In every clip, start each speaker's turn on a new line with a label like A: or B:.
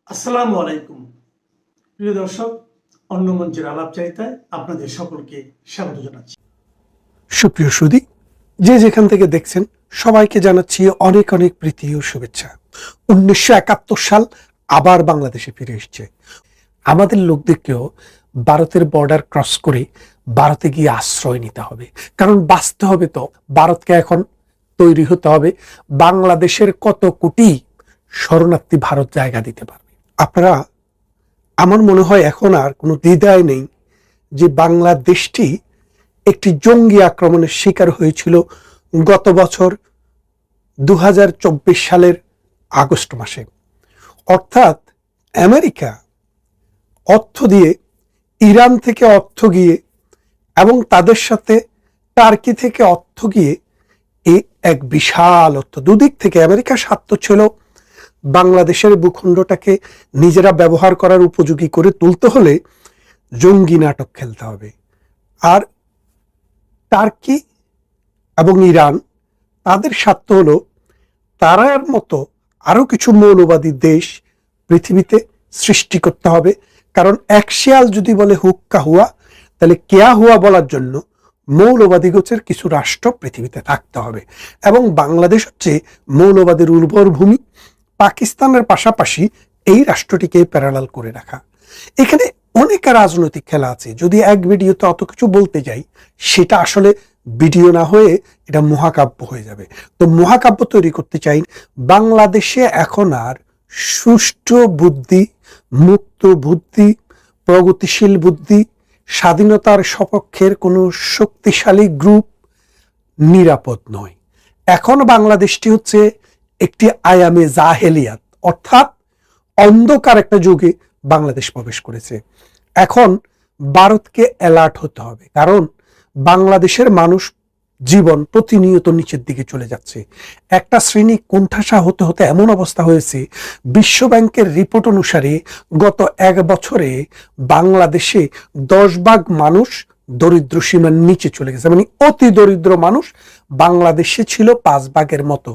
A: আসসালামু আলাইকুম প্রিয় দর্শক, অন্য মঞ্চের আলাপচারিতায় আপনাদের সকলকে স্বাগত জানাচ্ছি।
B: সুপ্রিয় সুধী, যে যেখান থেকে দেখছেন সবাইকে জানাচ্ছি অনেক অনেক প্রীতি ও শুভেচ্ছা। 1971 সাল আবার বাংলাদেশে ফিরে এসছে। আমাদের লোকদেরকেও ভারতের বর্ডার ক্রস করে ভারতে গিয়ে আশ্রয় নিতে হবে, কারণ বাঁচতে হবে। তো ভারতকে এখন তৈরি হতে হবে। বাংলাদেশের কত কোটি শরণার্থী ভারত জায়গা দিতে পারবে। আপনারা, আমার মনে হয় এখন আর কোনো দ্বিধায় নেই যে বাংলাদেশটি একটি জঙ্গি আক্রমণের শিকার হয়েছিল গত বছর 2024 সালের আগস্ট মাসে। অর্থাৎ আমেরিকা অর্থ দিয়ে, ইরান থেকে অর্থ গিয়ে এবং তাদের সাথে টার্কি থেকে অর্থ গিয়ে এই এক বিশাল অর্থ দুদিক থেকে আমেরিকার স্বার্থ ছিল বাংলাদেশের ভূখণ্ডটাকে নিজেরা ব্যবহার করার উপযোগী করে তুলতে হলে জঙ্গি নাটক খেলতে হবে। আর টার্কি এবং ইরান, তাদের স্বার্থ হলো তারার মতো আরো কিছু মৌলবাদী দেশ পৃথিবীতে সৃষ্টি করতে হবে। কারণ এক শিয়াল যদি বলে হুক্কা হুয়া, তাহলে কেয়া হুয়া বলার জন্য মৌলবাদী গোছের কিছু রাষ্ট্র পৃথিবীতে থাকতে হবে। এবং বাংলাদেশ হচ্ছে মৌলবাদের উর্বর ভূমি। পাকিস্তানের পাশাপাশি এই রাষ্ট্রটিকে প্যারালাল করে রাখা। এখানে অনেক রাজনৈতিক খেলা আছে। যদি এক ভিডিওতে অত কিছু বলতে যাই, সেটা আসলে ভিডিও না হয়ে এটা মহাকাব্য হয়ে যাবে। তো মহাকাব্য তৈরি করতে চাই। বাংলাদেশে এখন আর সুষ্ঠু বুদ্ধি, মুক্ত বুদ্ধি, প্রগতিশীল বুদ্ধি, স্বাধীনতার সপক্ষের কোনো শক্তিশালী গ্রুপ নিরাপদ নয়। এখন বাংলাদেশটি হচ্ছে একটি আয়ামে জাহেলিয়াত, অর্থাৎ অন্ধকার একটা যুগে বাংলাদেশ প্রবেশ করেছে। এখন ভারতকে অ্যালার্ট হতে হবে, কারণ বাংলাদেশের মানুষ জীবন প্রতিনিয়ত নিচের দিকে চলে যাচ্ছে। একটা শ্রেণী কোণঠাসা হতে হতে এমন অবস্থা হয়েছে, বিশ্ব ব্যাংকের রিপোর্ট অনুসারে গত 1 বছরে বাংলাদেশে 10 ভাগ মানুষ দরিদ্র সীমার নিচে চলে গেছে। মানে অতি দরিদ্র মানুষ বাংলাদেশে ছিল 5 ভাগের মতো।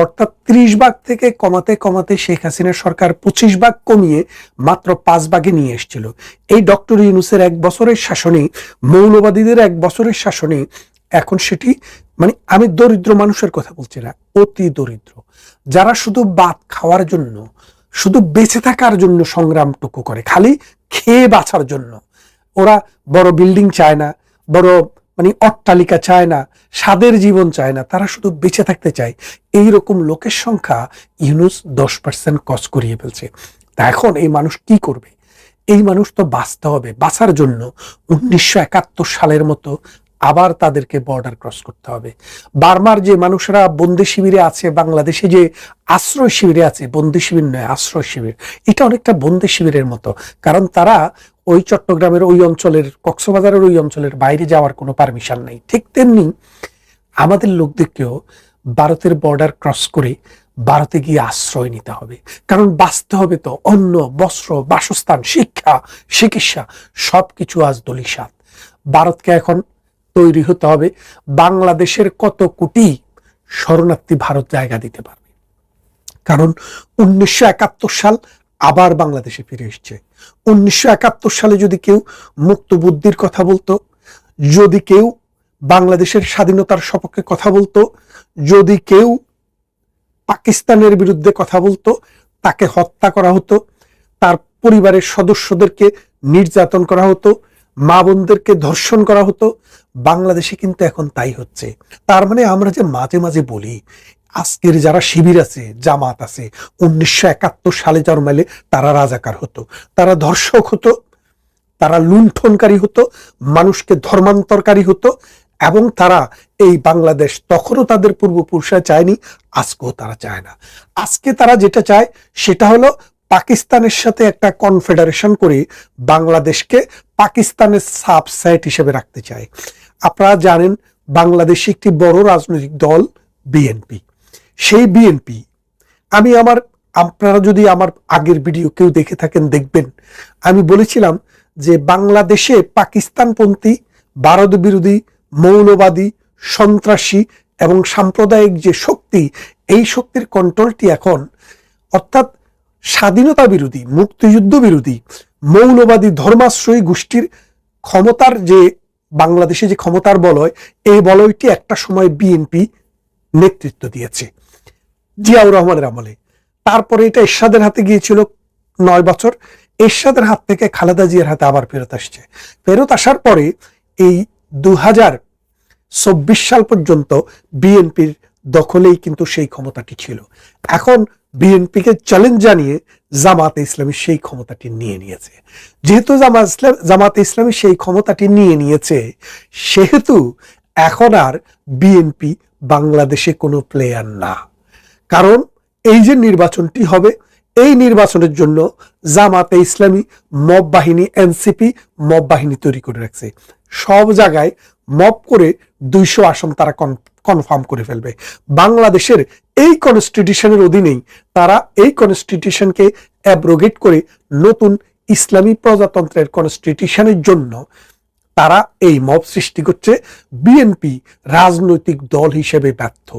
B: অর্থাৎ 30 ভাগ থেকে কমাতে কমাতে শেখ হাসিনা সরকার 25 ভাগ কমিয়ে মাত্র 5 ভাগে নিয়ে এসেছিল। এই ডক্টর ইউনূসের 1 বছরের শাসনে, মৌলবাদীদের 1 বছরের শাসনে এখন সেটি, মানে আমি দরিদ্র মানুষের কথা বলছি না, অতি দরিদ্র, যারা শুধু ভাত খাওয়ার জন্য, শুধু বেঁচে থাকার জন্য সংগ্রামটুকু করে, খালি খেয়ে বাঁচার জন্য। ওরা বড় বিল্ডিং চায় না, বড় অট্টালিকা চায় না, স্বাদের জীবন চায় না, তারা শুধু বেঁচে থাকতে চায়। এইরকম লোকের সংখ্যা ইউনূস 10% কস করিয়ে ফেলছে। তা এখন এই মানুষ কি করবে? এই মানুষ তো বাঁচতে হবে। বাঁচার জন্য 1971 সালের মতো আবার তাদেরকে বর্ডার ক্রস করতে হবে। বার্মার যে মানুষরা বন্দি শিবিরে আছে, বাংলাদেশে যে আশ্রয় শিবিরে আছে, বন্দি শিবির নয়, আশ্রয় শিবির, এটা অনেকটা বন্দি শিবিরের মতো। কারণ তারা ওই চট্টগ্রামের ওই অঞ্চলের, কক্সবাজারের ওই অঞ্চলের বাইরে যাওয়ার কোনো পারমিশন নেই। ঠিক তেমনি আমাদের লোকদেরকেও ভারতের বর্ডার ক্রস করে ভারতে গিয়ে আশ্রয় নিতে হবে, কারণ বাঁচতে হবে। তো অন্ন, বস্ত্র, বাসস্থান, শিক্ষা, চিকিৎসা সবকিছু আজ দলিসাৎ। ভারতকে এখন তৈরি হতে হবে। বাংলাদেশের কত কোটি শরণার্থী ভারত জায়গা দিতে পারবে, কারণ 1971 সাল আবার বাংলাদেশে ফিরে এসছে। 1971 সালে যদি কেউ মুক্ত বুদ্ধির কথা বলতো, যদি কেউ বাংলাদেশের স্বাধীনতার সপক্ষে কথা বলতো, যদি কেউ পাকিস্তানের বিরুদ্ধে কথা বলতো, তাকে হত্যা করা হতো, তার পরিবারের সদস্যদেরকে নির্যাতন করা হতো, মা বোনদেরকে ধর্ষণ করা হতো। বাংলাদেশে কিন্তু এখন তাই হচ্ছে। তার মানে আমরা যে মাঝে মাঝে বলি আজকের যারা শিবির আছে, জামাত আছে, 1971 সালে জন্মালে তারা রাজাকার হতো, তারা ধর্ষক হতো, তারা লুণ্ঠনকারী হতো, মানুষকে ধর্মান্তরকারী হতো, এবং তারা এই বাংলাদেশ তখনও তাদের পূর্বপুরুষরা চায়নি, আজকেও তারা চায় না। আজকে তারা যেটা চায় সেটা হলো পাকিস্তানের সাথে একটা কনফেডারেশন করে বাংলাদেশকে পাকিস্তানের সাবসেট হিসেবে রাখতে চায়। আপনারা জানেন বাংলাদেশে একটি বড় রাজনৈতিক দল বিএনপি। সেই বিএনপি, আপনারা যদি আমার আগের ভিডিও কেউ দেখে থাকেন দেখবেন, আমি বলেছিলাম যে বাংলাদেশে পাকিস্তানপন্থী, ভারত বিরোধী, মৌলবাদী, সন্ত্রাসী এবং সাম্প্রদায়িক যে শক্তি, এই শক্তির কন্ট্রোলটি এখন, অর্থাৎ স্বাধীনতা বিরোধী, মুক্তিযুদ্ধ বিরোধী, মৌলবাদী ধর্মাশ্রয়ী গোষ্ঠীর ক্ষমতার যে বাংলাদেশে যে ক্ষমতার বলয়, এই বলয়টি একটা সময় বিএনপি নেতৃত্ব দিয়েছে জিয়াউর রহমানের আমলে। তারপরে এটা এরশাদের হাতে গিয়েছিল 9 বছর, এরশাদের হাত থেকে খালেদা জিয়ার হাতে আবার ফেরত আসছে। ফেরত আসার পরে এই 2024 সাল পর্যন্ত বিএনপির দখলেই কিন্তু সেই ক্ষমতাটি ছিল। এখন বিএনপিকে চ্যালেঞ্জ জানিয়ে জামাতে ইসলামী সেই ক্ষমতাটি নিয়ে নিয়েছে। যেহেতু জামাতে ইসলামী সেই ক্ষমতাটি নিয়ে নিয়েছে, সেহেতু এখন আর বিএনপি বাংলাদেশে কোনো প্লেয়ার না। কারণ এই যে নির্বাচনটি হবে, এই নির্বাচনের জন্য জামাতে ইসলামী মব বাহিনী, এনসিপি মব বাহিনী তৈরি করে রাখছে। সব জায়গায় মব করে 200 আসন তারা কনফার্ম করে ফেলবে। বাংলাদেশের এই কনস্টিটিউশনের অধীনেই তারা এই কনস্টিটিউশনকে অ্যাব্রোগেট করে নতুন ইসলামী প্রজাতন্ত্রের কনস্টিটিউশনের জন্য তারা এই মব সৃষ্টি করছে। বিএনপি রাজনৈতিক দল হিসেবে ব্যর্থ।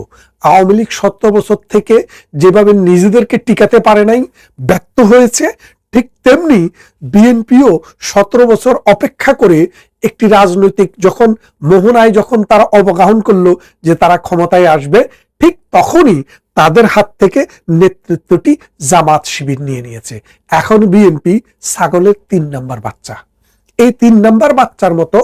B: আওয়ামী লীগ 17 বছর থেকে যেভাবে নিজেদেরকে টিকাতে পারে নাই, ব্যর্থ হয়েছে, ঠিক তেমনি বিএনপিও 17 বছর অপেক্ষা করে একটি রাজনৈতিক যখন মোহনায় যখন তারা অবগাহন করলো যে তারা ক্ষমতায় আসবে, ঠিক তখনই তাদের হাত থেকে নেতৃত্বটি জামাত শিবির নিয়ে নিয়েছে। এখন বিএনপি ছাগলের 3 নাম্বার বাচ্চা। এই 3 নাম্বার বাচ্চার মতো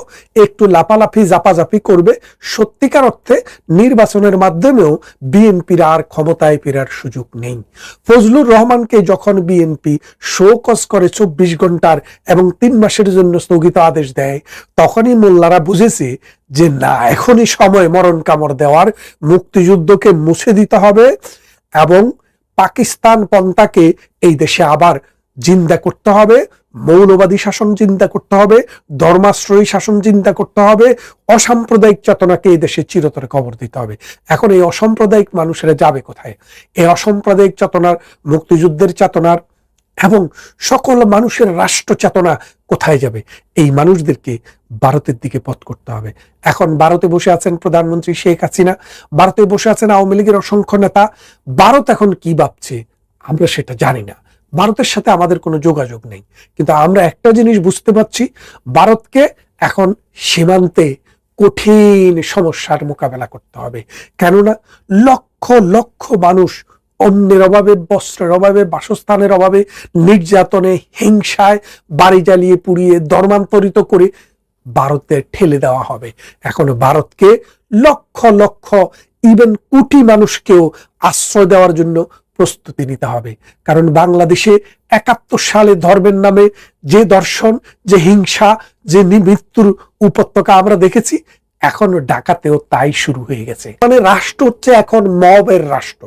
B: একটু লাপালাপি জাপাজাপি করবে। সত্যিকার অর্থে নির্বাচনের মাধ্যমেও বিএনপির আর ক্ষমতায় ফেরার সুযোগ নেই। ফজলুর রহমানকে যখন বিএনপি শোকজ করে 24 ঘন্টার এবং 3 মাসের জন্য স্থগিত আদেশ দেয়, তখনই মোল্লারা বুঝেছে যে না, এখনই সময় মরণ কামড় দেওয়ার, মুক্তিযুদ্ধকে মুছে দিতে হবে এবং পাকিস্তান পন্থাকে এই দেশে আবার জিন্দা করতে হবে, মৌলবাদী শাসন চিন্তা করতে হবে, ধর্মাশ্রয়ী শাসন চিন্তা করতে হবে, অসাম্প্রদায়িক চেতনাকে এই দেশে চিরতরে কবর দিতে হবে। এখন এই অসাম্প্রদায়িক মানুষেরা যাবে কোথায়? এই অসাম্প্রদায়িক চেতনার, মুক্তিযুদ্ধের চেতনার এবং সকল মানুষের রাষ্ট্র চেতনা কোথায় যাবে? এই মানুষদেরকে ভারতের দিকে পথ করতে হবে। এখন ভারতে বসে আছেন প্রধানমন্ত্রী শেখ হাসিনা, ভারতে বসে আছেন আওয়ামী লীগের অসংখ্য নেতা। ভারত এখন কি ভাবছে আমরা সেটা জানি না, ভারতের সাথে আমাদের কোনো যোগাযোগ নেই। কিন্তু আমরা একটা জিনিস বুঝতে পারছি, ভারতকে এখন সীমান্তে কঠিন সমস্যার মোকাবেলা করতে হবে। কেননা লক্ষ লক্ষ মানুষ অন্যের অভাবে, বস্ত্রের অভাবে, বাসস্থানের অভাবে, নির্যাতনে, হিংসায় বাড়ি জ্বালিয়ে পুড়িয়ে ধর্মান্তরিত করে ভারতে ঠেলে দেওয়া হবে। এখন ভারতকে লক্ষ লক্ষ, ইভেন কোটি মানুষকেও আশ্রয় দেওয়ার জন্য প্রস্তুতি নিতে হবে। কারণ বাংলাদেশে 71 সালে ধর্মের নামে যে দর্শন, যে হিংসা, যে মৃত্যুর উপত্যকা আমরা দেখেছি, এখন ঢাকাতেও তাই শুরু হয়ে গেছে। মানে রাষ্ট্র হচ্ছে এখন মবের রাষ্ট্র।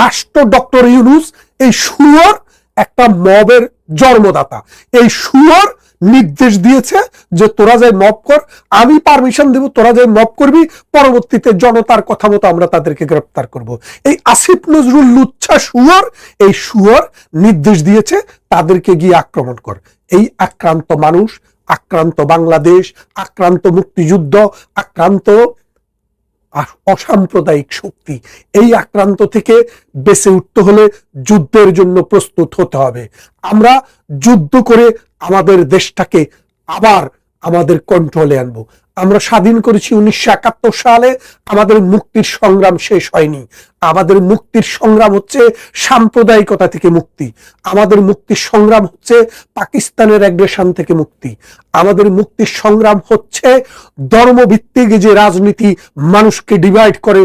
B: রাষ্ট্র ডক্টর ইউনূস এই শুয়োর একটা মবের জন্মদাতা। এই শুয়োর নির্দেশ দিয়েছে যে তোরা যাই মব কর, আমি পারমিশন দেব, তোরা যাই মব করবি, পরবর্তীতে জনতার কথা মতো আমরা তাদেরকে গ্রেফতার করব। এই আসিফ নজরুল লুচ্ছা শুয়োর, এই শুয়োর নির্দেশ দিয়েছে তাদেরকে গিয়ে আক্রমণ কর। এই আক্রান্ত মানুষ, আক্রান্ত বাংলাদেশ, আক্রান্ত মুক্তিযুদ্ধ, আক্রান্ত অসাম্প্রদায়িক শক্তি, এই আক্রান্ত থেকে বেঁচে উঠতে হলে যুদ্ধের জন্য প্রস্তুত হতে হবে। আমরা যুদ্ধ করে আমাদের দেশটাকে আবার আমাদের কন্ট্রোলে আনবো। আমরা স্বাধীন করেছি 1971 সালে, আমাদের মুক্তির সংগ্রাম শেষ হয়নি। আমাদের মুক্তির সংগ্রাম হচ্ছে সাম্প্রদায়িকতা থেকে মুক্তি, আমাদের মুক্তির সংগ্রাম হচ্ছে পাকিস্তানের অ্যাগ্রেশন থেকে মুক্তি, আমাদের মুক্তির সংগ্রাম হচ্ছে ধর্মভিত্তিক যে রাজনীতি মানুষকে ডিভাইড করে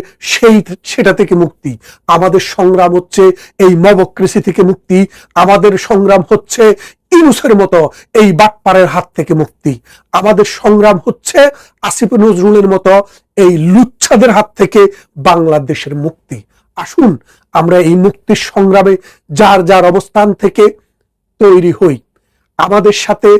B: সেটা থেকে মুক্তি, আমাদের সংগ্রাম হচ্ছে এই মবক্রেসি থেকে মুক্তি, আমাদের সংগ্রাম হচ্ছে ইউনূসের মতো এই বাটপারের হাত থেকে মুক্তি, আমাদের সংগ্রাম হচ্ছে আসিফ নজরুলের মতো এই লুচ্ছাদের হাত থেকে বাংলাদেশের মুক্তি। আসুন আমরা এই মুক্তির সংগ্রামে যার যার অবস্থান থেকে তৈরি হই। আমাদের সাথে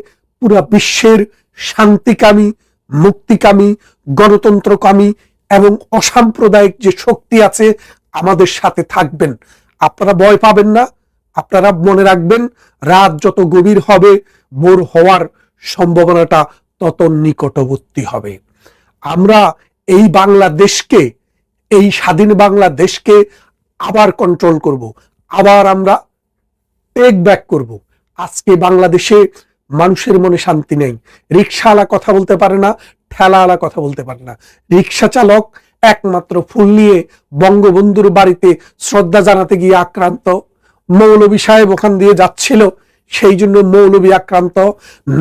B: পুরা বিশ্বের শান্তিকামী, মুক্তিকামী, গণতন্ত্রকামী এবং অসাম্প্রদায়িক যে শক্তি আছে আমাদের সাথে থাকবেন। আপনারা ভয় পাবেন না। আপনারা মনে রাখবেন, রাত যত গভীর হবে ভোর হওয়ার সম্ভাবনাটা তত নিকটবর্তী হবে। আমরা এই বাংলাদেশকে, এই স্বাধীন বাংলাদেশকে আবার কন্ট্রোল করব। আবার আমরা টেক ব্যাক করব। আজকে বাংলাদেশে মানুষের মনে শান্তি নেই। রিক্সাওয়ালা কথা বলতে পারে না, ঠেলাওয়ালা কথা বলতে পারে না। রিক্সা চালক একমাত্র ফুল নিয়ে বঙ্গবন্ধুর বাড়িতে শ্রদ্ধা জানাতে গিয়ে আক্রান্ত। মৌলভী সাহেব ওখান দিয়ে যাচ্ছিল, সেই জন্য মৌলভী আক্রান্ত,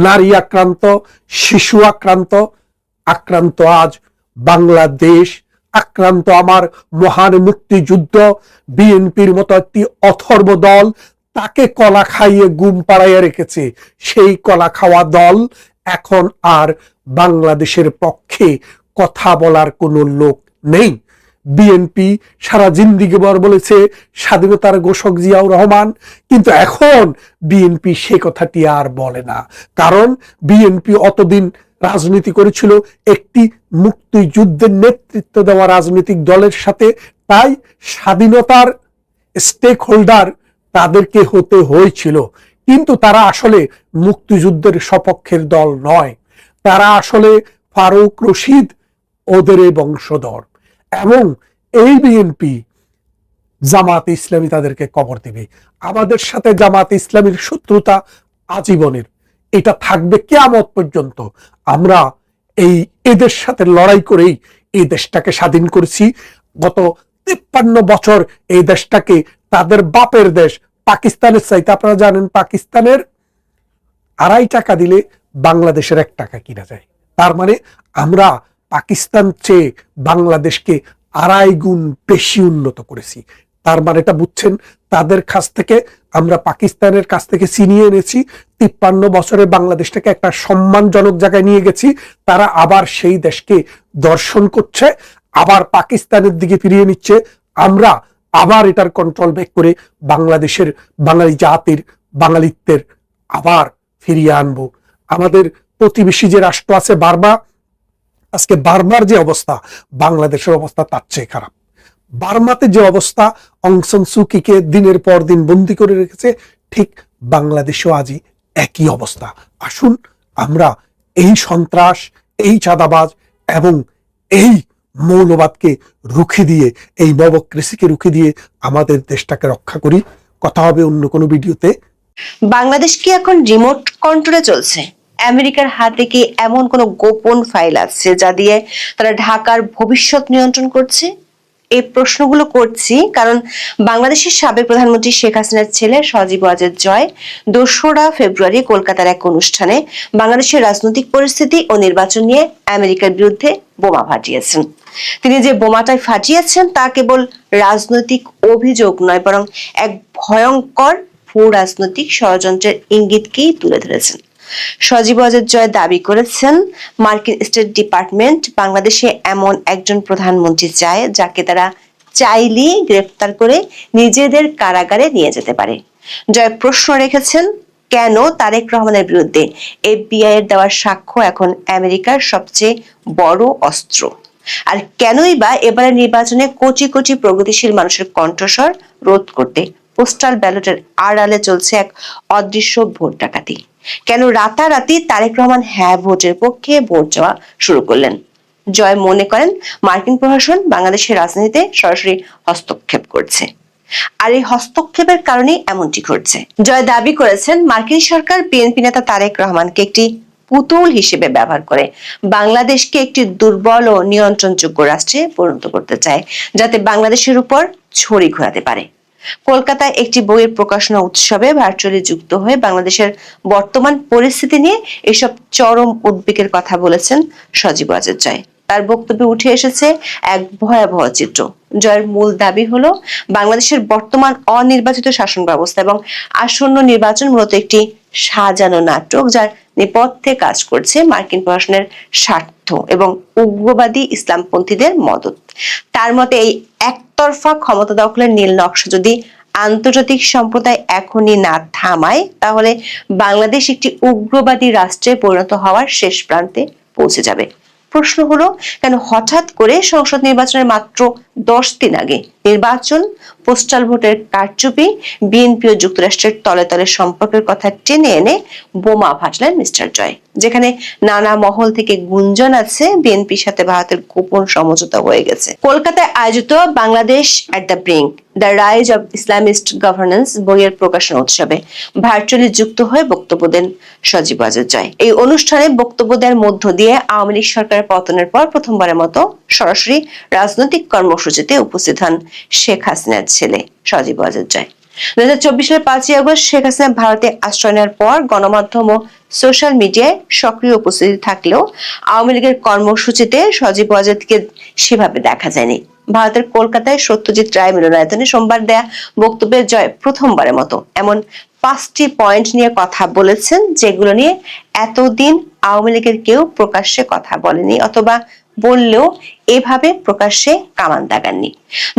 B: নারী আক্রান্ত, শিশু আক্রান্ত। আক্রান্ত আজ বাংলাদেশ, আক্রান্ত আমার মহান মুক্তিযুদ্ধ। বিএনপির মতো একটি অথর্ব দল, তাকে কলা খাইয়ে গুম পাড়াইয়া রেখেছে। সেই কলা খাওয়া দল এখন আর বাংলাদেশের পক্ষে কথা বলার কোনো লোক নেই। বিএনপি সারা জিন্দিগিভর বলেছে স্বাধীনতার ঘোষক জিয়াউর রহমান, কিন্তু এখন বিএনপি সে কথাটি আর বলে না। কারণ বিএনপি অতদিন রাজনীতি করেছিল একটি মুক্তিযুদ্ধের নেতৃত্ব দেওয়া রাজনৈতিক দলের সাথে, তাই স্বাধীনতার স্টেক হোল্ডার তাদেরকে হতে হয়েছিল। কিন্তু তারা আসলে মুক্তিযুদ্ধের সপক্ষের দল নয়, তারা আসলে ফারুক রশিদ ওদের বংশধর। এবং এই বিএনপি জামাত ইসলামী তাদেরকে কবর দিবে। আমাদের সাথে জামাত ইসলামীর শত্রুতা আজীবনের, এটা থাকবে কিয়ামত পর্যন্ত। আমরা এদের সাথে লড়াই করেই এই দেশটাকে স্বাধীন করেছি। গত 53 বছর এই দেশটাকে তাদের বাপের দেশ পাকিস্তানের চাইতে, আপনারা জানেন পাকিস্তানের 2.5 টাকা দিলে বাংলাদেশের 1 টাকা কিনা যায়। তার মানে আমরা পাকিস্তান চেয়ে বাংলাদেশকে 2.5 গুণ বেশি উন্নত করেছি। তার মানে এটা বুঝছেন, তাদের কাছ থেকে আমরা পাকিস্তানের কাছ থেকে ছিনিয়ে এনেছি। 53 বছরে বাংলাদেশটাকে একটা সম্মানজনক জায়গায় নিয়ে গেছি। তারা আবার সেই দেশকে দর্শন করছে, আবার পাকিস্তানের দিকে ফিরিয়ে নিচ্ছে। আমরা আবার এটার কন্ট্রোল ব্যাক করে বাংলাদেশের বাঙালি জাতির বাঙালিত্বের আবার ফিরিয়ে আনবো। আমাদের প্রতিবেশী যে রাষ্ট্র আছে বার্মা, আজকে বার্মার যে অবস্থা, বাংলাদেশের অবস্থা তার চেয়ে খারাপ। বার্মাতে যে অবস্থা, অং সান সু কিকে দিনের পর দিন বন্দী করে রেখেছে, ঠিক বাংলাদেশেও আজই একই অবস্থা। আসুন আমরা এই সন্ত্রাস, এই চাঁদাবাজ এবং এই মৌলবাদকে রুখে দিয়ে, এই নবক্রেসিকে রুখে দিয়ে আমাদের দেশটাকে রক্ষা করি। কথা হবে অন্য কোনো ভিডিওতে।
C: বাংলাদেশ কি এখন রিমোট কন্ট্রোলে চলছে? আমেরিকার হাতে কি এমন কোন গোপন ফাইল আছে যা দিয়ে তারা ঢাকার ভবিষ্যৎ নিয়ন্ত্রণ করছে? এই প্রশ্নগুলো করছি কারণ বাংলাদেশের সাবেক প্রধানমন্ত্রী শেখ হাসিনার ছেলে সজীব ওয়াজেদ জয় 2রা ফেব্রুয়ারি কলকাতার এক অনুষ্ঠানে বাংলাদেশের রাজনৈতিক পরিস্থিতি ও নির্বাচন নিয়ে আমেরিকার বিরুদ্ধে বোমা ফাটিয়েছেন। তিনি যে বোমাটাই ফাটিয়েছেন তা কেবল রাজনৈতিক অভিযোগ নয়, বরং এক ভয়ঙ্কর ভূ রাজনৈতিক ষড়যন্ত্রের ইঙ্গিতকেই তুলে ধরেছেন। সজীব ওয়াজেদ জয় দাবি করেছেন, মার্কিন স্টেট ডিপার্টমেন্ট বাংলাদেশে এমন একজন প্রধানমন্ত্রী চায় যাকে তারা চাইলেই গ্রেফতার করে নিজেদের কারাগারে নিয়ে যেতে পারে। জয় প্রশ্ন রেখেছেন, কেন তারেক রহমানের বিরুদ্ধে FBI এর দেওয়ার সাক্ষ্য এখন আমেরিকার সবচেয়ে বড় অস্ত্র? আর কেনই বা এবারের নির্বাচনে কোটি কোটি প্রগতিশীল মানুষের কণ্ঠস্বর রোধ করতে পোস্টাল ব্যালটের আড়ালে চলছে এক অদৃশ্য ভোট ডাকাতি? কেন রাতারাতি তারেক রহমান হ্যাঁ ভোটের পক্ষে ভোট চাওয়া শুরু করলেন? জয় মনে করেন মার্কিন প্রশাসন বাংলাদেশের রাজনীতিতে সরাসরি হস্তক্ষেপ করছে, আর এই হস্তক্ষেপের কারণেই এমনটি ঘটছে। জয় দাবি করেছেন, মার্কিন সরকার বিএনপি নেতা তারেক রহমানকে একটি পুতুল হিসেবে ব্যবহার করে বাংলাদেশকে একটি দুর্বল ও নিয়ন্ত্রণযোগ্য রাষ্ট্রে পরিণত করতে চায়, যাতে বাংলাদেশের উপর ছড়ি ঘোরাতে পারে। কলকাতায় একটি বইয়ের প্রকাশনা উৎসবে ভার্চুয়ালি যুক্ত হয়ে বাংলাদেশের বর্তমান পরিস্থিতি নিয়ে এসব চরম উদ্বেগের কথা বলেছেন সজীব ওয়াজেদ জয়। তার বক্তব্যে উঠে এসেছে এক ভয়াবহ চিত্র। জয়ের মূল দাবি হলো, বাংলাদেশের বর্তমান অনির্বাচিত শাসন ব্যবস্থা এবং আসন্ন নির্বাচন মূলত একটি সাজানো নাটক, যার নেপথ্যে কাজ করছে মার্কিন প্রশাসনের স্বার্থ এবং উগ্রবাদী ইসলামপন্থীদের মদত। তার মতে এই একতরফা ক্ষমতা দখলের নীল নকশা যদি আন্তর্জাতিক সম্প্রদায় এখনই না থামায়, তাহলে বাংলাদেশ একটি উগ্রবাদী রাষ্ট্রে পরিণত হওয়ার শেষ প্রান্তে পৌঁছে যাবে। প্রশ্ন হলো, কেন হঠাৎ করে সংসদ নির্বাচনের মাত্র 10 দিন আগে নির্বাচন, পোস্টাল ভোটের কারচুপি, বিএনপি ও যুক্তরাষ্ট্রের তলে তলে সম্পর্কের কথা টেনে এনে বোমা ফাটলেন মিস্টার জয়। যেখানে নানা মহল থেকে গুঞ্জন আছে বিএনপির সাথে ভারতের গোপন সমঝোতা হয়ে গেছে। কলকাতায় আয়োজিত Bangladesh at the brink, the rise of Islamist governance বইয়ের প্রকাশনা উৎসবে ভার্চুয়ালি যুক্ত হয়ে বক্তব্য দেন সজীব ওয়াজেদ জয়। এই অনুষ্ঠানে বক্তব্য দেওয়ার মধ্য দিয়ে আওয়ামী লীগ সরকারের পতনের পর প্রথমবারের মতো সরাসরি রাজনৈতিক কর্মসূচিতে উপস্থিত হন শেখ হাসিনার ছেলে সজীব ওয়াজেদ জয়। 2024 সালের 5ই আগস্ট শেখ হাসিনা ভারতে আশ্রয় নেওয়ার পর গণমাধ্যম ও সোশ্যাল মিডিয়ায় সক্রিয় উপস্থিতি থাকলেও আওয়ামী লীগের কর্মসূচিতে সজীব ওয়াজেদকে সেভাবে দেখা যায়নি। ভারতের কলকাতায় সত্যজিৎ রায় মিলনায়তনে সোমবার দেয়া বক্তব্যে জয় প্রথমবারের মতো এমন 5টি পয়েন্ট নিয়ে কথা বলেছেন যেগুলো নিয়ে এতদিন আওয়ামী লীগের কেউ প্রকাশ্যে কথা বলেনি, অথবা বললেও এভাবে প্রকাশ্যে কামান দাগাননি।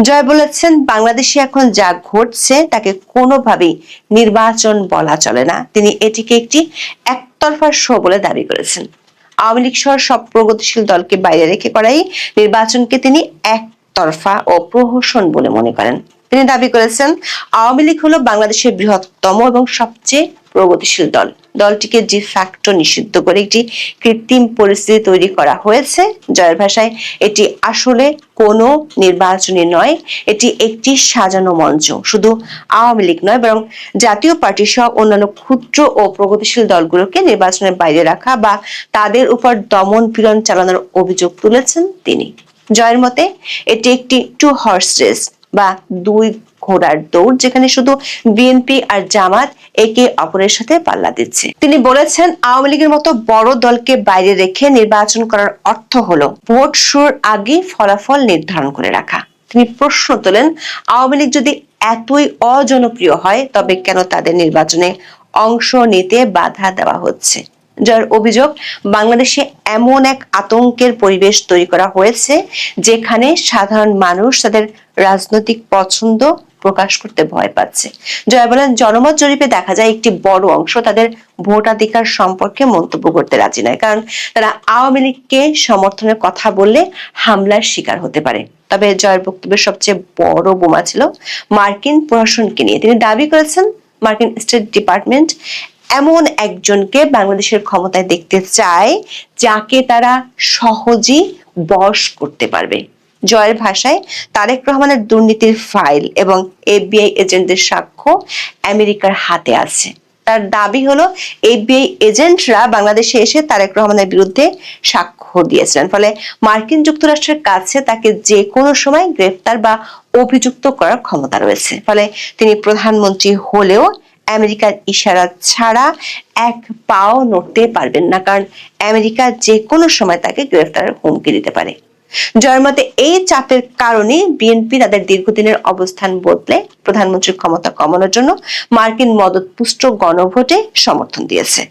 C: জয় বলেছেন, বাংলাদেশে এখন যা ঘটছে তাকে কোনোভাবেই নির্বাচন বলা চলে না। তিনি এটিকে একটি একতরফা শো বলে দাবি করেছেন। আওয়ামী লীগ সহ সব প্রগতিশীল দলকে বাইরে রেখে করাই নির্বাচনকে তিনি একতরফা ও প্রহসন বলে মনে করেন। তিনি দাবি করেছেন, আওয়ামী লীগ হলো বাংলাদেশের বৃহত্তম এবং সবচেয়ে প্রগতিশীল দল। দলটিকে জি ফ্যাক্টো নিষিদ্ধ করে একটি কৃত্রিম পরিস্থিতি তৈরি করা হয়েছে। জয়ের ভাষায়, এটি আসলে কোনো নির্বাচনী নয়, এটি একটি সাজানো মঞ্চ। শুধু আওয়ামী লীগ নয়, বরং জাতীয় পার্টি সহ অন্যান্য ক্ষুদ্র ও প্রগতিশীল দলগুলোকে নির্বাচনের বাইরে রাখা বা তাদের উপর দমন পীড়ন চালানোর অভিযোগ তুলেছেন তিনি। জয়ের মতে এটি একটি 2 হর্স রেস বা 2 ঘোড়ার দৌড়, যেখানে শুধু বিএনপি আর জামাত একে অপরের সাথে পাল্লা দিচ্ছে। তিনি বলেছেন, আওয়ামী লীগের মতো বড় দলকে বাইরে রেখে নির্বাচন করার অর্থ হলো ভোট শুরুর আগে ফলাফল নির্ধারণ করে রাখা। তিনি প্রশ্ন তোলেন, আওয়ামী লীগ যদি এতই অজনপ্রিয় হয় তবে কেন তাদের নির্বাচনে অংশ নিতে বাধা দেওয়া হচ্ছে? যার অভিযোগ, বাংলাদেশে এমন এক আতঙ্কের পরিবেশ তৈরি করা হয়েছে যেখানে সাধারণ মানুষ তাদের রাজনৈতিক পছন্দ প্রকাশ করতে ভয় পাচ্ছে। জয় বলেন, জনমত জরিপে দেখা যায় একটি বড় অংশ তাদের ভোটাধিকার সম্পর্কে মন্তব্য করতে রাজি নয়, কারণ তারা আওয়ামী লীগকে সমর্থনের কথা বললে হামলার শিকার হতে পারে। তবে জয়ের বক্তব্যের সবচেয়ে বড় বোমা ছিল মার্কিন প্রশাসনকে নিয়ে। তিনি দাবি করেছেন, মার্কিন স্টেট ডিপার্টমেন্ট এমন একজনকে বাংলাদেশের ক্ষমতায় দেখতে চায় যাকে তারা সহজেই বশ করতে পারবে। জয়ের ভাষায়, তারেক রহমানের দুর্নীতির ফাইল এবং এফবিআই এজেন্টদের সাক্ষ্য আমেরিকার হাতে আছে। তার দাবি হলো, এফবিআই এজেন্টরা বাংলাদেশে এসে তারেক রহমানের বিরুদ্ধে সাক্ষ্য দিয়েছিলেন, ফলে মার্কিন যুক্তরাষ্ট্রের কাছে তাকে যে কোনো সময় গ্রেফতার বা অভিযুক্ত করার ক্ষমতা রয়েছে। ফলে তিনি প্রধানমন্ত্রী হলেও আমেরিকার ইশারা ছাড়া এক পাও নড়তে পারবেন না, কারণ আমেরিকা যে কোনো সময় তাকে গ্রেফতারের হুমকি দিতে পারে। জয়ের মতে, এই চাপের কারণে বিএনপি তাদের দীর্ঘদিনের অবস্থান বদলে প্রধানমন্ত্রীর ক্ষমতা কমানোর জন্য মার্কিন মদতপুষ্ট গণভোটে সমর্থন দিয়েছে।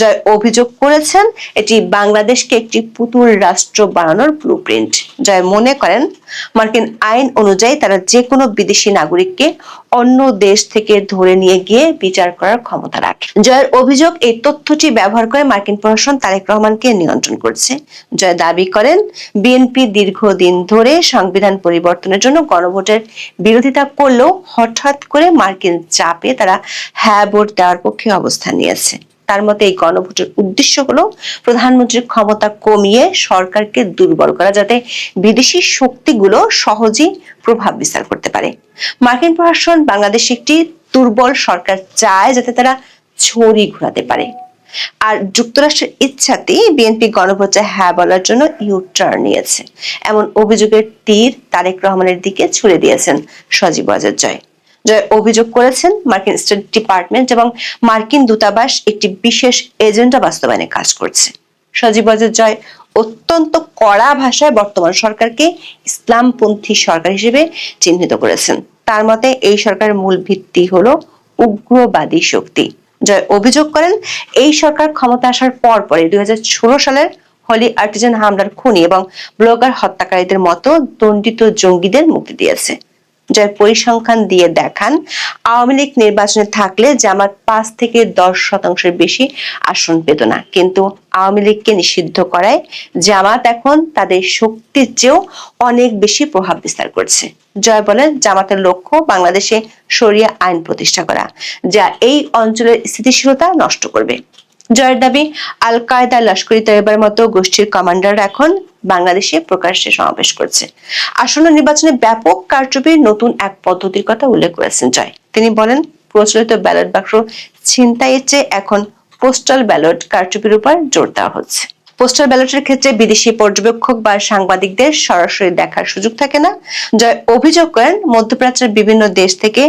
C: জয় অভিযোগ করেছেন, এটি বাংলাদেশকে একটি পুতুল রাষ্ট্র বানানোর ব্লুপ্রিন্ট। জয় মনে করেন, মার্কিন আইন অনুযায়ী তারা যে কোনো বিদেশি নাগরিককে অন্য দেশ থেকে ধরে নিয়ে গিয়ে বিচার করার ক্ষমতা রাখে। জয়ের অভিযোগ, এই তথ্যটি ব্যবহার করে মার্কিন প্রশাসন তারেক রহমানকে নিয়ন্ত্রণ করছে। জয় দাবি করেন, বিএনপি দীর্ঘদিন ধরে সংবিধান পরিবর্তনের জন্য গণভোটের বিরোধিতা করলেও হঠাৎ করে মার্কিন চাপে তারা হ্যাঁ ভোট দেওয়ার পক্ষে অবস্থান নিয়েছে। তার মতে, এই গণভোটের উদ্দেশ্য হলো প্রধানমন্ত্রীর ক্ষমতা কমিয়ে সরকারকে দুর্বল করা, যাতে বিদেশি শক্তিগুলো সহজেই প্রভাব বিস্তার করতে পারে। মার্কিন প্রশাসন বাংলাদেশে একটি দুর্বল সরকার চায় যাতে তারা ছড়ি ঘোরাতে পারে। আর যুক্তরাষ্ট্রের ইচ্ছাতেই বিএনপি গণভোটে হ্যাঁ বলার জন্য ইউ-টার্ন নিয়েছে। এমন অভিযোগের তীর তারেক রহমানের দিকে ছুড়ে দিয়েছেন সজীব ওয়াজেদ জয়। জয় অভিযোগ করেছেন, মার্কিন স্টেট ডিপার্টমেন্ট এবং মার্কিন দূতাবাস একটি বিশেষ এজেন্ডা বাস্তবায়নে কাজ করছে। সজীব ওয়াজেদ জয় অত্যন্ত কড়া ভাষায় বর্তমান সরকারকে ইসলামপন্থী সরকার হিসেবে চিহ্নিত করেছেন। তার মতে, এই সরকারের মূল ভিত্তি হলো উগ্রবাদী শক্তি। জয় অভিযোগ করেন, এই সরকার ক্ষমতা আসার পরে 2016 সালের হলি আর্টিজান হামলার খুনি এবং ব্লগার হত্যাকারীদের মতো দণ্ডিত জঙ্গিদের মুক্তি দিয়েছে। যার পরিসংখ্যান দিয়ে দেখান আওয়ামী লীগ নির্বাচনে থাকলে জামাত 5 থেকে 10% বেশি আসন পেত না, কিন্তু আওয়ামী লীগকে নিষিদ্ধ করায় জামাত এখন তাদের শক্তির চেয়েও অনেক বেশি প্রভাব বিস্তার করছে। জয় বলেন, জামাতের লক্ষ্য বাংলাদেশে শরিয়া আইন প্রতিষ্ঠা করা, যা এই অঞ্চলের স্থিতিশীলতা নষ্ট করবে। জয়ের দাবি, আল কায়দা, লস্করি তৈয়বার মতো গোষ্ঠীর কমান্ডাররা এখন বাংলাদেশে প্রকাশ্যে সমাবেশ করছে। আসন্ন নির্বাচনে ব্যাপক কারচুপির নতুন এক পদ্ধতির কথা উল্লেখ করেছেন জয়। তিনি বলেন, প্রচলিত ব্যালট বাক্স ছিনতাইয়ের চেয়ে এখন পোস্টাল ব্যালট কারচুপির উপর জোর দেওয়া হচ্ছে। পোস্টাল ব্যালটের ক্ষেত্রে বিদেশি পর্যবেক্ষক বা সাংবাদিকদের সরাসরি দেখার সুযোগ থাকে না। জয় অভিযোগ করেন, মধ্যপ্রাচ্যের বিভিন্ন দেশ থেকে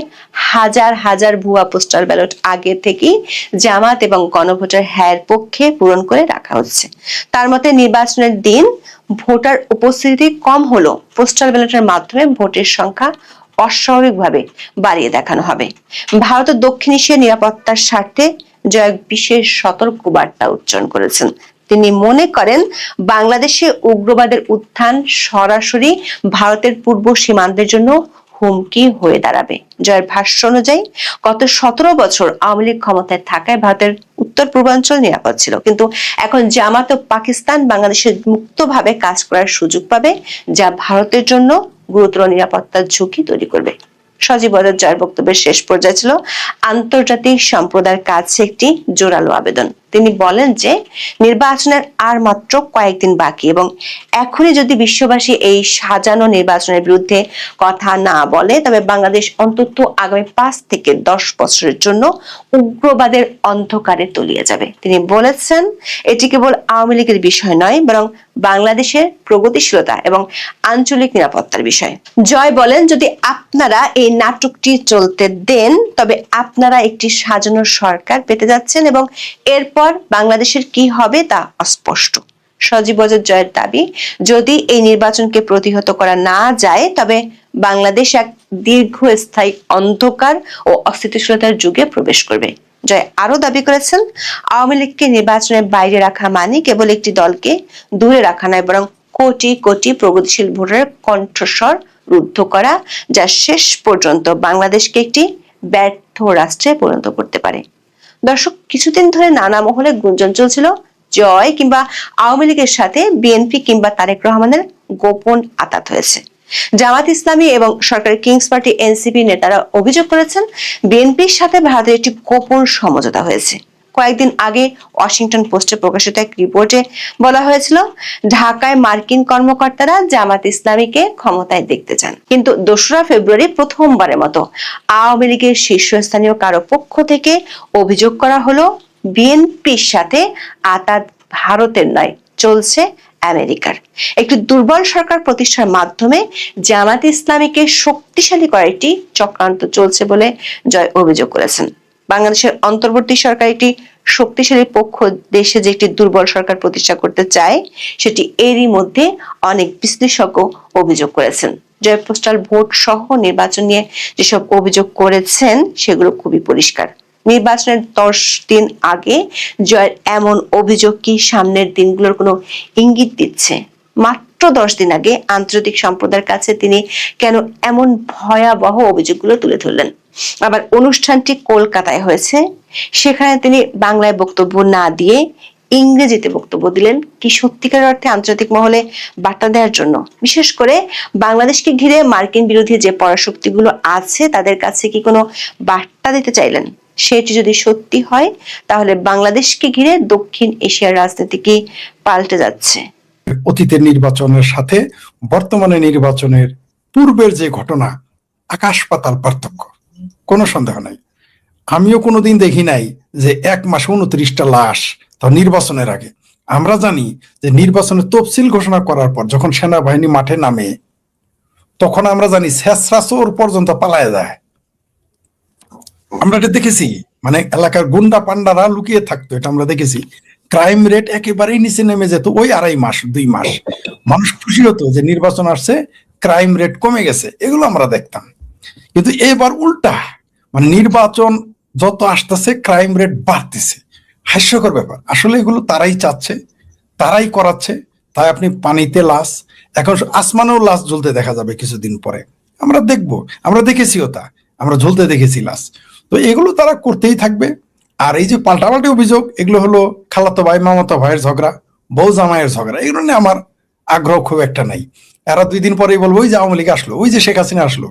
C: হাজার হাজার ভুয়া পোস্টাল ব্যালট আগে থেকেই জামাত এবং গণভোটার হ্যার পক্ষে পূরণ করে রাখা হচ্ছে। তার মতে, নির্বাচনের দিন ভোটার উপস্থিতি কম হলো পোস্টাল ব্যালটের মাধ্যমে ভোটের সংখ্যা অস্বাভাবিকভাবে বাড়িয়ে দেখানো হবে। ভারতের দক্ষিণ এশিয়ার নিরাপত্তার স্বার্থে জয় বিশেষ সতর্কবার্তা উচ্চারণ করেছেন। তিনি মনে করেন, বাংলাদেশে উগ্রবাদের উত্থান সরাসরি ভারতের পূর্ব সীমান্তের জন্য হুমকি হয়ে দাঁড়াবে। জয়ের ভাষ্য অনুযায়ী, গত 17 বছর আওয়ামী লীগ ক্ষমতায় থাকায় ভারতের উত্তর পূর্বাঞ্চল নিরাপদ ছিল, কিন্তু এখন জামাত ও পাকিস্তান বাংলাদেশে মুক্তভাবে কাজ করার সুযোগ পাবে, যা ভারতের জন্য গুরুতর নিরাপত্তার ঝুঁকি তৈরি করবে। সজীব ওয়াজেদ জয়ের বক্তব্যের শেষ পর্যায়ে ছিল আন্তর্জাতিক সম্প্রদায়ের কাছে একটি জোরালো আবেদন। তিনি বলেন যে নির্বাচনের আর মাত্র কয়েকদিন বাকি এবং এখনই যদি বিশ্ববাসী এই সাজানো নির্বাচনের বিরুদ্ধে কথা না বলে, তবে বাংলাদেশ অন্তত আগামী 5 থেকে 10 বছরের জন্য উগ্রবাদের অন্ধকারে তলিয়ে যাবে। তিনি বলেছেন, এটি কেবল আওয়ামী লীগের বিষয় নয়, বরং বাংলাদেশের প্রগতিশীলতা এবং আঞ্চলিক নিরাপত্তার বিষয়। জয় বলেন, যদি আপনারা এই নাটকটি চলতে দেন, তবে আপনারা একটি সাজানো সরকার পেতে যাচ্ছেন এবং এরপর বাংলাদেশের কি হবে তা অস্পষ্ট। সজীব ওয়াজেদ জয়ের দাবি, যদি এই নির্বাচনকে প্রতিহত করা না যায়, তবে বাংলাদেশ এক দীর্ঘস্থায়ী অন্ধকার ও অস্থিতিশীলতার যুগে প্রবেশ করবে। জয় আরো দাবি করেছেন, আওয়ামী লীগকে নির্বাচনের বাইরে রাখা মানে কেবল একটি দলকে দূরে রাখা নয়, বরং কোটি কোটি প্রগতিশীল ভোটারের কণ্ঠস্বর রুদ্ধ করা, যা শেষ পর্যন্ত বাংলাদেশকে একটি ব্যর্থ রাষ্ট্রে পরিণত করতে পারে। দর্শক, কিছুদিন ধরে নানা মহলে গুঞ্জন চলছিল জয় কিংবা আওয়ামী লীগের সাথে বিএনপি কিংবা তারেক রহমানের গোপন আঁতাত হয়েছে। জামাত ইসলামী এবং সরকারি কিংস পার্টি এনসিপি নেতারা অভিযোগ করেছেন, বিএনপির সাথে ভারতের একটি গোপন সমঝোতা হয়েছে। কয়েকদিন আগে ওয়াশিংটন পোস্টে প্রকাশিত এক রিপোর্টে বলা হয়েছিল, ঢাকায় মার্কিন কর্মকর্তারা জামাত ইসলামীকে ক্ষমতায় দেখতে চান, কিন্তু 2রা ফেব্রুয়ারি প্রথমবারের মতো আওয়ামী লীগের শীর্ষস্থানীয় কারো পক্ষ থেকে অভিযোগ করা হলো, বিএনপির সাথে আতাত ভারতের নয়, চলছে আমেরিকার। একটি দুর্বল সরকার প্রতিষ্ঠার মাধ্যমে জামাত ইসলামীকে শক্তিশালী করার একটি চক্রান্ত চলছে বলে জয় অভিযোগ করেছেন। বাংলাদেশের অন্তর্বর্তী সরকার একটি শক্তিশালী পক্ষ দেশে যে একটি দুর্বল সরকার প্রতিষ্ঠা করতে চায়, সেটি এরই মধ্যে অনেক বিশ্লেষক অভিযোগ করেছেন। জয় পোস্টাল ভোট সহ নির্বাচন নিয়ে যেসব অভিযোগ করেছেন, সেগুলো খুবই পরিষ্কার। নির্বাচনের 10 দিন আগে জয়ের এমন অভিযোগ কি সামনের দিনগুলোর কোনো ইঙ্গিত দিচ্ছে? মাত্র 10 দিন আগে আন্তর্জাতিক সম্প্রদায়ের কাছে তিনি কেন এমন ভয়াবহ অভিযোগগুলো তুলে ধরলেন? আবার অনুষ্ঠানটি কলকাতায় হয়েছে, সেখানে তিনি বাংলায় বক্তব্য না দিয়ে ইংরেজিতে বক্তব্য দিলেন কি সত্যিকার অর্থে আন্তর্জাতিক মহলে বার্তা দেওয়ার জন্য? বিশেষ করে বাংলাদেশকে ঘিরে মার্কিন বিরোধী যে পরাশক্তিগুলো আছে, তাদের কাছে কি কোনো বার্তা দিতে চাইলেন? সেটি যদি সত্যি হয়, তাহলে বাংলাদেশকে ঘিরে দক্ষিণ এশিয়ার রাজনীতি কি পাল্টে যাচ্ছে?
D: অতীতের নির্বাচনের সাথে বর্তমানে নির্বাচনের পূর্বের যে ঘটনা, আকাশ পাতাল পার্থক্য, কোনো সন্দেহ নাই। আমিও কোনোদিন দেখি নাই যে 1 মাসে 29টা লাশ, তা নির্বাচনের আগে। আমরা জানি যে নির্বাচনের তফসিল ঘোষণা করার পর যখন সেনাবাহিনী মাঠে নামে, তখন আমরা জানি শেষরা চোর পর্যন্ত পালায় যায়। আমরা এটা দেখেছি, মানে এলাকার গুন্ডা পান্ডারা লুকিয়ে থাকতো, এটা আমরা দেখেছি। ক্রাইম রেট একেবারেই নিচে নেমে যেত ওই 2.5 মাস 2 মাস। মানুষ খুশি হতো যে নির্বাচন আসছে, ক্রাইম রেট কমে গেছে, এগুলো আমরা দেখতাম। কিন্তু এবার উল্টা, মানে নির্বাচন যত আসতেছে ক্রাইম রেট বাড়তেছে। হাস্যকর ব্যাপার। আসলে এগুলো তারাই চাচ্ছে, তারাই করাচ্ছে। তাই আপনি পানিতে লাশ, এখন আসমানেও লাশ জ্বলতে দেখা যাবে কিছুদিন পরে। আমরা দেখব, আমরা দেখেছিও তা, আমরা ঝুলতে দেখেছি লাশ। তো এগুলো তারা করতেই থাকবে। আর এই যে পাল্টাপাল্টি অভিযোগ, এগুলো হলো খালাতো ভাই মামাতো ভাইয়ের ঝগড়া, বউ জামাইয়ের ঝগড়া, এগুলো নিয়ে আমার আগ্রহ খুব একটা নাই। এরা 2 দিন পরেই বলবো ওই যে আওয়ামী লীগ আসলো, ওই যে শেখ হাসিনা আসলো,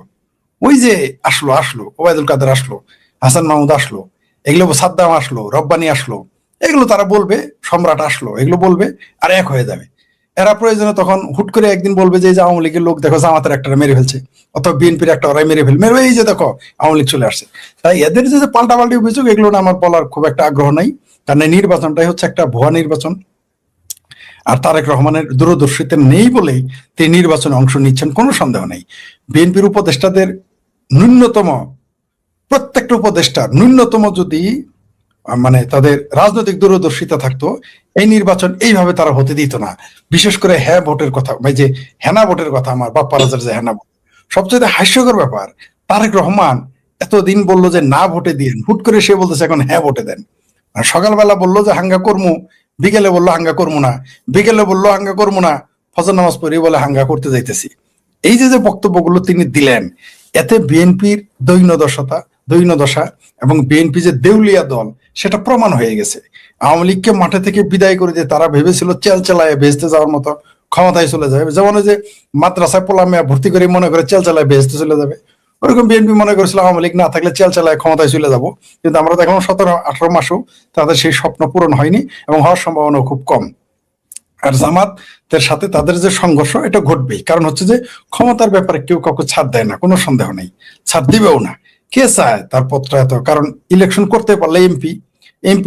D: ওই যে আসলো ওবায়দুল কাদের আসলো, হাসান মাহমুদ আসলো, এগুলো সাদ্দাম আসলো, রব্বানি আসলো, এগুলো তারা বলবে, সম্রাট আসলো, এগুলো বলবে আর এক হয়ে যাবে। এরা প্রয়োজনে তখন হুট করে একদিন বলবে যে এই যে আওয়ামী লীগের লোক দেখো জামাতের একটা মেরে ফেলছে, অথবা বিএনপির একটা ওরাই মেরে এই যে দেখো আওয়ামী লীগ চলে আসছে। তাই এদের যে পাল্টাপাল্টি অভিযোগ, এগুলো না আমার বলার খুব একটা আগ্রহ নাই, কারণ এই নির্বাচনটাই হচ্ছে একটা ভুয়া নির্বাচন। আর তারেক রহমানের দূরদর্শিতা নেই বলেই তিনি নির্বাচনে অংশ নিচ্ছেন, কোনো সন্দেহ নেই। বিএনপির উপদেষ্টাদের ন্যূনতম, প্রত্যেকটা উপদেষ্টার ন্যূনতম যদি মানে তাদের রাজনৈতিক দূরদর্শিতা থাকতো, এই নির্বাচন এইভাবে তারা হতে দিত না। বিশেষ করে হ্যাঁ ভোটের কথা, মানে যে হেনা ভোটের কথা, আমার বাপ্পা রাজার যে হেনা ভোট, সবচেয়ে হাস্যকর ব্যাপার, তারেক রহমান এতদিন বললো যে না ভোটে দিন, হুট করে সে বলতেছে এখন হ্যাঁ ভোটে দেন। আর সকালবেলা বললো যে হাঙ্গা কর্মু, বিকেলে বললো হাঙ্গা কর্মু না, বিকেলে বললো হাঙ্গা কর্মু না, ফজর নামাজ পড়ি বলে হাঙ্গা করতে যাইতেছি। এই যে বক্তব্যগুলো তিনি দিলেন, এতে বিএনপির দৈন্যদশা এবং বিএনপি যে দেউলিয়া দল, সেটা প্রমাণ হয়ে গেছে। আওয়ামী লীগকে মাঠে থেকে বিদায় করে দিয়ে তারা ভেবেছিল চেলচেলায় ভেস্তে যাওয়ার মতো ক্ষমতায় চলে যাবে, যেমন যে মাদ্রাসায় পোলা মেয়া ভর্তি করে মনে করে চেলচেলায় ভেস্তে চলে যাবে, ওরকম বিএনপি মনে করেছিল আওয়ামী লীগ না থাকলে চেলচেলায় ক্ষমতায় চলে যাব। কিন্তু আমরা দেখলাম 17-18 মাসও তাদের সেই স্বপ্ন পূরণ হয়নি এবং হওয়ার সম্ভাবনা খুব কম। আর জামাতের সাথে তাদের যে সংঘর্ষ, এটা ঘটবেই, কারণ হচ্ছে যে ক্ষমতার ব্যাপারে কেউ কাউকে ছাড় দেয় না, কোনো সন্দেহ নেই, ছাড় দিবেও না। কে চায় তার পত্রা এত, কারণ ইলেকশন করতে পারলে এমপি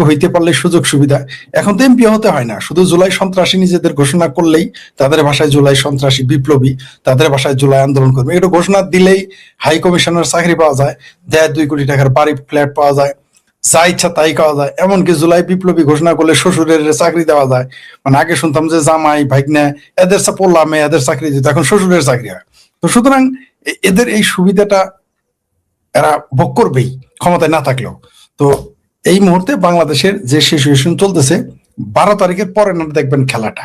D: হইতে পারলে সুযোগ সুবিধা। এখন তো এমপি হতে হয় না, শুধু জুলাই সন্ত্রাসী নিজেদের ঘোষণা করলেই, তাদের ভাষায় জুলাই সন্ত্রাসী বিপ্লবী, তাদের ভাষায় জুলাই আন্দোলন করবে, এটা ঘোষণা দিলেই হাই কমিশনের চাকরি পাওয়া যায়, 2 কোটি টাকার বাড়ি ফ্ল্যাট পাওয়া যায়, যা ইচ্ছা তাই খাওয়া যায়। এমনকি জুলাই বিপ্লবী ঘোষণা করলে শ্বশুরের চাকরি দেওয়া যায়। মানে আগে শুনতাম যে জামাই ভাগ্নে এদের পোলা মেয়ে এদের চাকরি দিত, এখন শ্বশুরের চাকরি হয়। তো সুতরাং এদের এই সুবিধাটা এরা ভোগ করবেই ক্ষমতায় না থাকলেও। তো এই মুহূর্তে বাংলাদেশের যে সিচুয়েশন চলতেছে, 12 তারিখের পরে না দেখবেন খেলাটা,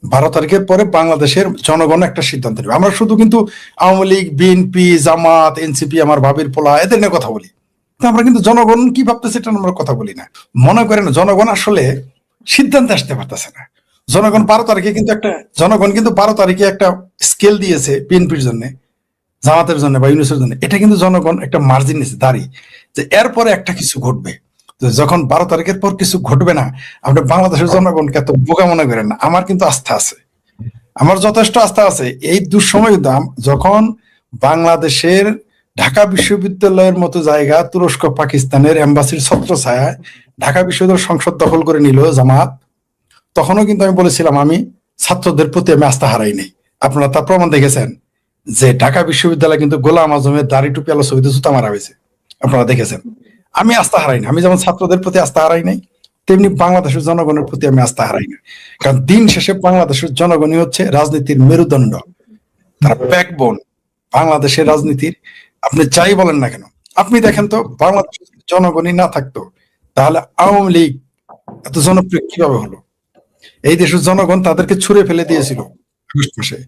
D: 12 তারিখের পরে বাংলাদেশের জনগণ একটা সিদ্ধান্ত নেবে। আমরা শুধু কিন্তু আওয়ামী লীগ, বিএনপি, জামাত, এনসিপি, আমার ভাবির পোলা, এদের নিয়ে কথা বলি, আমরা কিন্তু জনগণ কি ভাবতেছে এটা আমরা কথা বলি না। মনে করেন জনগণ আসলে সিদ্ধান্তে আসতে পারতেছে না। জনগণ 12 তারিখে কিন্তু 12 তারিখে একটা স্কেল দিয়েছে বিএনপির জন্য, জামাতের জন্য বা ইউনুসের জন্য। এটা কিন্তু জনগণ একটা মার্জিন নিয়েছে দাঁড়ি, যে এরপরে একটা কিছু ঘটবে। তো যখন 12 তারিখের পর কিছু ঘটবে না, আপনি বাংলাদেশের জনগণকে এত বোকা মনে করেন না। আমার কিন্তু আস্থা আছে, আমার যথেষ্ট আস্থা আছে। এই দুঃসময় যখন বাংলাদেশের ঢাকা বিশ্ববিদ্যালয়ের মতো জায়গা তুরস্ক পাকিস্তানের এম্বাসির ছত্রছায়ায় ঢাকা বিশ্ববিদ্যালয় সংসদ দখল করে নিল জামাত, তখনও কিন্তু আমি বলেছিলাম আমি ছাত্রদের প্রতি আমি আস্থা হারাই নাই। আপনারা তার প্রমাণ দেখেছেন যে ঢাকা বিশ্ববিদ্যালয় কিন্তু গোলাম আজমের দাড়ি টুপি আলো ছবিতে জুতা মারা হয়েছে, আপনারা দেখেছেন। আমি আস্থা হারাই না, আমি যেমন ছাত্রদের প্রতি আস্থা হারাই নাই, তেমনি বাংলাদেশের জনগণের প্রতি আমি আস্থা হারাই না। কারণ দিন শেষে বাংলাদেশের জনগণই হচ্ছে রাজনীতির মেরুদণ্ড, তার ব্যাকবোন বাংলাদেশের রাজনীতির। আপনি যাই বলেন না কেন, আপনি দেখেন তো বাংলাদেশের জনগণই না থাকতো তাহলে আওয়ামী লীগ এত জনপ্রিয় কিভাবে হলো? এই দেশের জনগণ তাদেরকে ছুঁড়ে ফেলে দিয়েছিল আগস্ট মাসে।